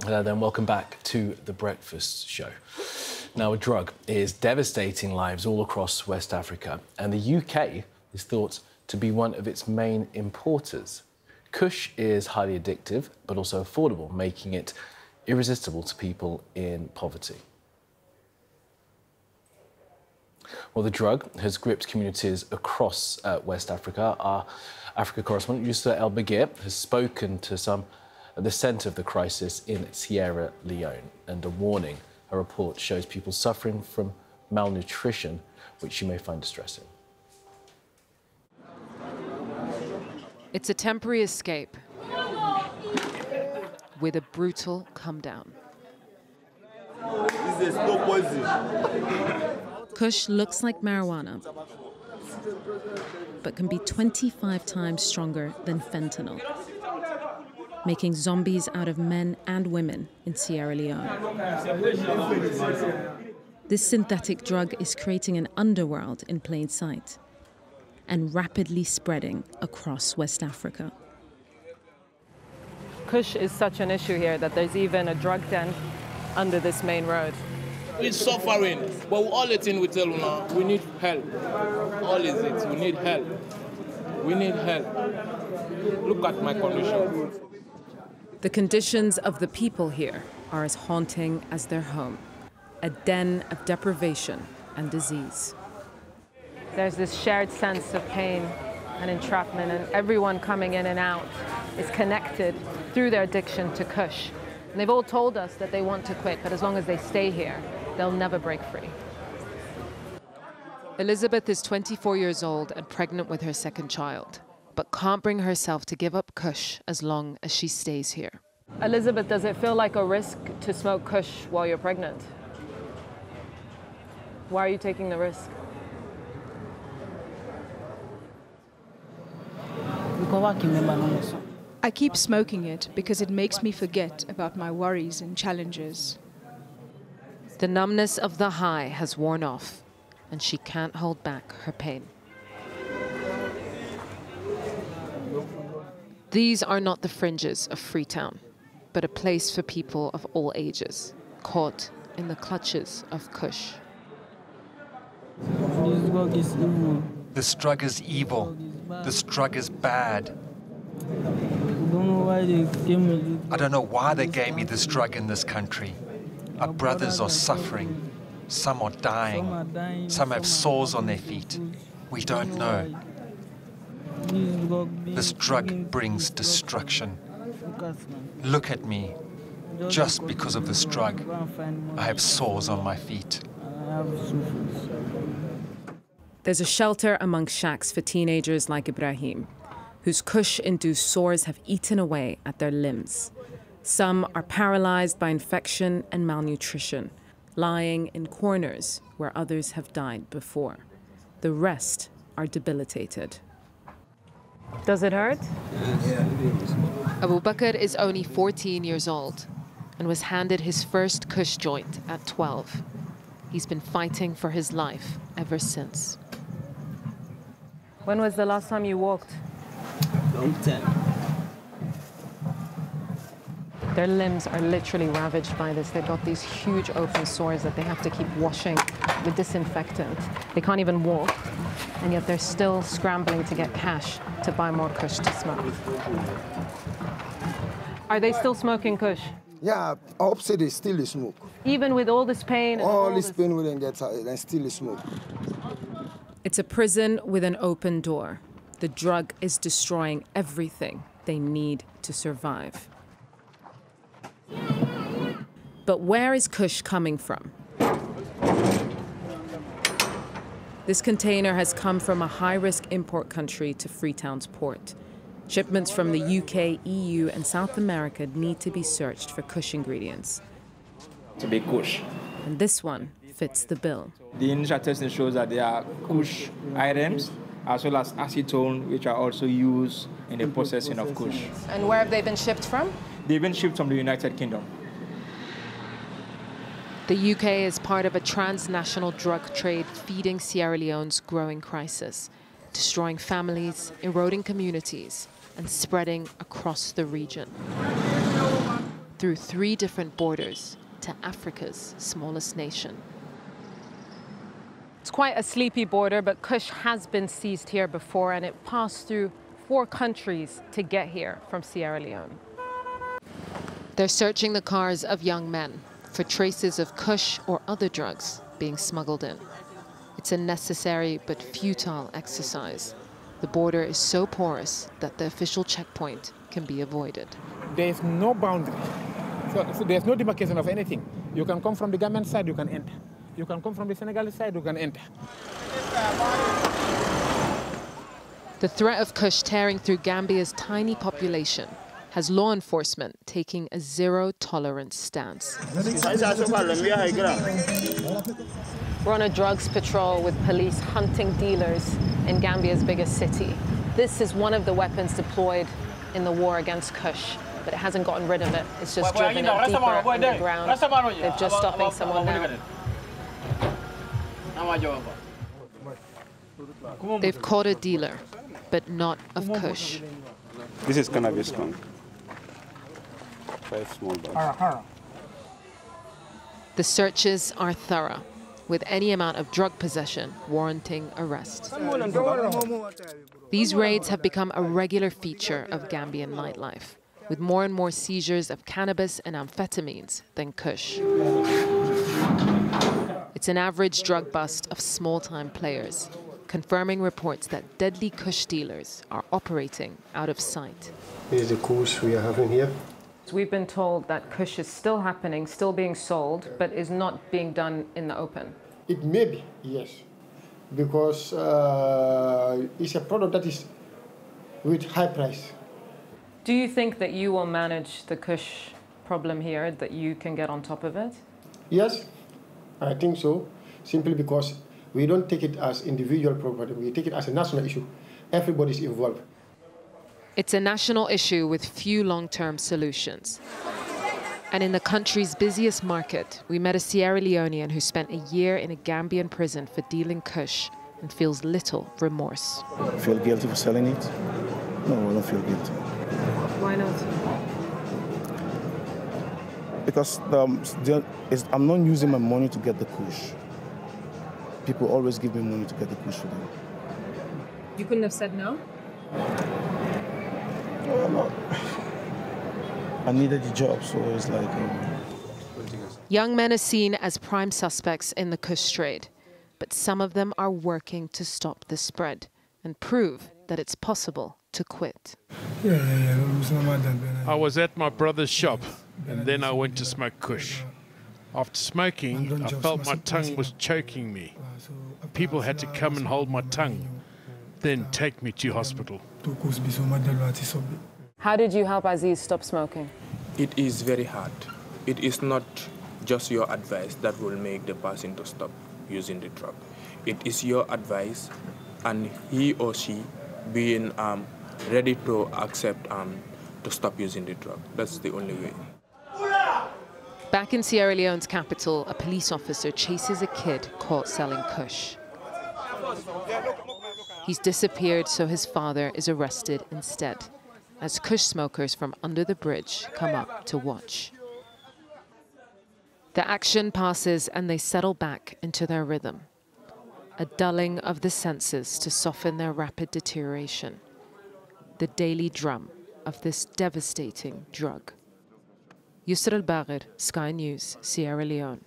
Hello then, welcome back to The Breakfast Show. Now, a drug is devastating lives all across West Africa, and the UK is thought to be one of its main importers. Kush is highly addictive, but also affordable, making it irresistible to people in poverty. Well, the drug has gripped communities across West Africa. Our Africa correspondent, Yousra Elbagir, has spoken to some at the centre of the crisis in Sierra Leone. And a warning, a report shows people suffering from malnutrition, which you may find distressing. It's a temporary escape with a brutal come down. Kush looks like marijuana, but can be 25 times stronger than fentanyl, making zombies out of men and women in Sierra Leone. This synthetic drug is creating an underworld in plain sight and rapidly spreading across West Africa. Kush is such an issue here that there's even a drug den under this main road. We're suffering, but all the thing we tell you now, we need help. All is it, we need help. We need help. Look at my condition. The conditions of the people here are as haunting as their home, a den of deprivation and disease. There's this shared sense of pain and entrapment, and everyone coming in and out is connected through their addiction to Kush. And they've all told us that they want to quit, but as long as they stay here, they'll never break free. Elizabeth is 24 years old and pregnant with her second child, but can't bring herself to give up Kush as long as she stays here. Elizabeth, does it feel like a risk to smoke Kush while you're pregnant? Why are you taking the risk? I keep smoking it because it makes me forget about my worries and challenges. The numbness of the high has worn off, and she can't hold back her pain. These are not the fringes of Freetown, but a place for people of all ages, caught in the clutches of Kush. This drug is evil. This drug is bad. I don't know why they gave me this drug in this country. Our brothers are suffering. Some are dying. Some have sores on their feet. We don't know. This drug brings destruction. Look at me. Just because of this drug, I have sores on my feet. There's a shelter amongst shacks for teenagers like Ibrahim, whose Kush-induced sores have eaten away at their limbs. Some are paralyzed by infection and malnutrition, lying in corners where others have died before. The rest are debilitated. Does it hurt? Abu Bakr is only 14 years old and was handed his first Kush joint at 12. He's been fighting for his life ever since. When was the last time you walked? Long time. Their limbs are literally ravaged by this. They've got these huge open sores that they have to keep washing with disinfectant. They can't even walk, and yet they're still scrambling to get cash to buy more Kush to smoke. Are they still smoking Kush? Yeah, I hope so they still smoke. Even with all this pain? And all this pain we didn't get, they still smoke. It's a prison with an open door. The drug is destroying everything they need to survive. But where is Kush coming from? This container has come from a high-risk import country to Freetown's port. Shipments from the UK, EU, and South America need to be searched for Kush ingredients. To be Kush. And this one fits the bill. The initial testing shows that there are Kush items as well as acetone, which are also used in the processing of Kush. And where have they been shipped from? They've been shipped from the United Kingdom. The UK is part of a transnational drug trade feeding Sierra Leone's growing crisis, destroying families, eroding communities, and spreading across the region. through 3 different borders to Africa's smallest nation. It's quite a sleepy border, but Kush has been seized here before, and it passed through 4 countries to get here from Sierra Leone. They're searching the cars of young men for traces of Kush or other drugs being smuggled in. It's a necessary but futile exercise. The border is so porous that the official checkpoint can be avoided. There is no boundary. So there's no demarcation of anything. You can come from the Gambian side, you can enter. You can come from the Senegalese side, you can enter. The threat of Kush tearing through Gambia's tiny population has law enforcement taking a zero-tolerance stance. We're on a drugs patrol with police hunting dealers in Gambia's biggest city. This is one of the weapons deployed in the war against Kush, but it hasn't gotten rid of it. It's just driven it deeper in the ground. They're just stopping someone now. They've caught a dealer, but not of Kush. This is cannabis skunk. 5 small bags. The searches are thorough, with any amount of drug possession warranting arrest. These raids have become a regular feature of Gambian nightlife, with more and more seizures of cannabis and amphetamines than Kush. It's an average drug bust of small-time players, confirming reports that deadly Kush dealers are operating out of sight. This is the Kush we are having here. We've been told that Kush is still happening, still being sold, but is not being done in the open. It may be, yes, because it's a product that is with high price. Do you think that you will manage the Kush problem here, that you can get on top of it? Yes, I think so, simply because we don't take it as individual problem, we take it as a national issue. Everybody's involved. It's a national issue with few long-term solutions. And in the country's busiest market, we met a Sierra Leonean who spent a year in a Gambian prison for dealing Kush and feels little remorse. Feel guilty for selling it? No, I don't feel guilty. Why not? Because I'm not using my money to get the Kush. People always give me money to get the Kush for them. You couldn't have said no? No. I needed the job, so it's like... Young men are seen as prime suspects in the Kush trade, but some of them are working to stop the spread and prove that it's possible to quit. I was at my brother's shop, and then I went to smoke Kush. After smoking, I felt my tongue was choking me. People had to come and hold my tongue, then take me to hospital. How did you help Aziz stop smoking? It is very hard. It is not just your advice that will make the person to stop using the drug. It is your advice and he or she being ready to accept to stop using the drug. That's the only way. Back in Sierra Leone's capital, a police officer chases a kid caught selling Kush. He's disappeared, so his father is arrested instead, as Kush smokers from under the bridge come up to watch. The action passes and they settle back into their rhythm, a dulling of the senses to soften their rapid deterioration, the daily drum of this devastating drug. Yousra Elbagir, Sky News, Sierra Leone.